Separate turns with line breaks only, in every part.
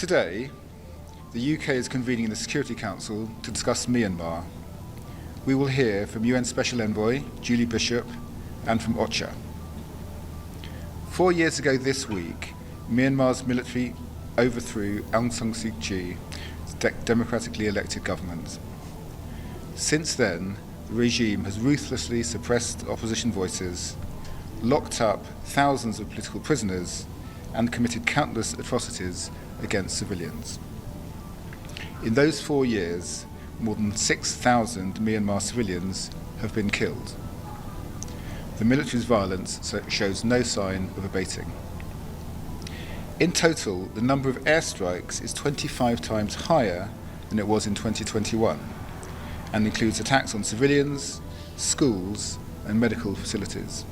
Today, the UK is convening the Security Council to discuss Myanmar. We will hear from UN Special Envoy Julie Bishop and from OCHA. 4 years ago this week, Myanmar's military overthrew Aung San Suu Kyi's democratically elected government. Since then, the regime has ruthlessly suppressed opposition voices, locked up thousands of political prisoners, and committed countless atrocities against civilians. In those 4 years, more than 6,000 Myanmar civilians have been killed. The military's violence shows no sign of abating. In total, the number of airstrikes is 25 times higher than it was in 2021 and includes attacks on civilians, schools, and medical facilities.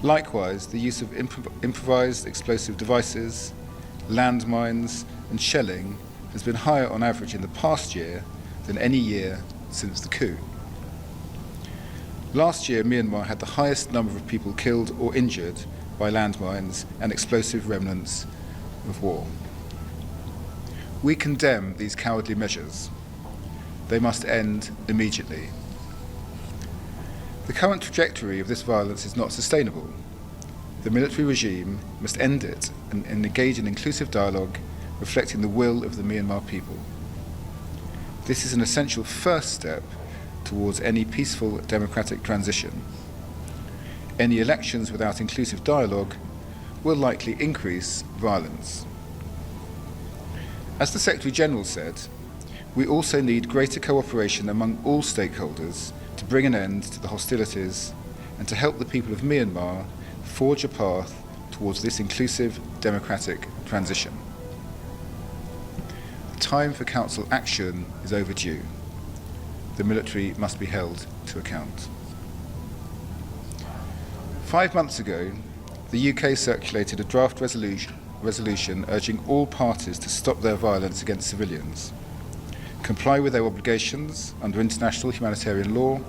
Likewise, the use of improvised explosive devices, landmines, and shelling has been higher on average in the past year than any year since the coup. Last year, Myanmar had the highest number of people killed or injured by landmines and explosive remnants of war. We condemn these cowardly measures. They must end immediately. The current trajectory of this violence is not sustainable. The military regime must end it and engage in inclusive dialogue reflecting the will of the Myanmar people. This is an essential first step towards any peaceful democratic transition. Any elections without inclusive dialogue will likely increase violence. As the Secretary-General said, we also need greater cooperation among all stakeholders to bring an end to the hostilities and to help the people of Myanmar forge a path towards this inclusive democratic transition. The time for Council action is overdue. The military must be held to account. 5 months ago, the UK circulated a draft resolution urging all parties to stop their violence against civilians, comply with their obligations under international humanitarian law,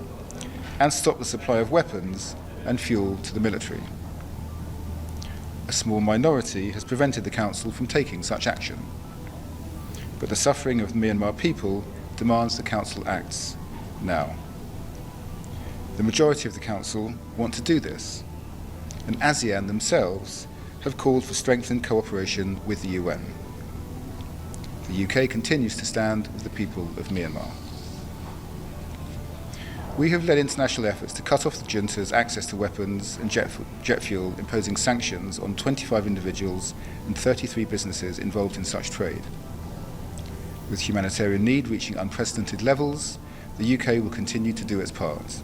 and stop the supply of weapons and fuel to the military. A small minority has prevented the Council from taking such action, but the suffering of the Myanmar people demands the Council acts now. The majority of the Council want to do this, and ASEAN themselves have called for strengthened cooperation with the UN. The UK continues to stand with the people of Myanmar. We have led international efforts to cut off the junta's access to weapons and jet fuel, imposing sanctions on 25 individuals and 33 businesses involved in such trade. With humanitarian need reaching unprecedented levels, the UK will continue to do its part.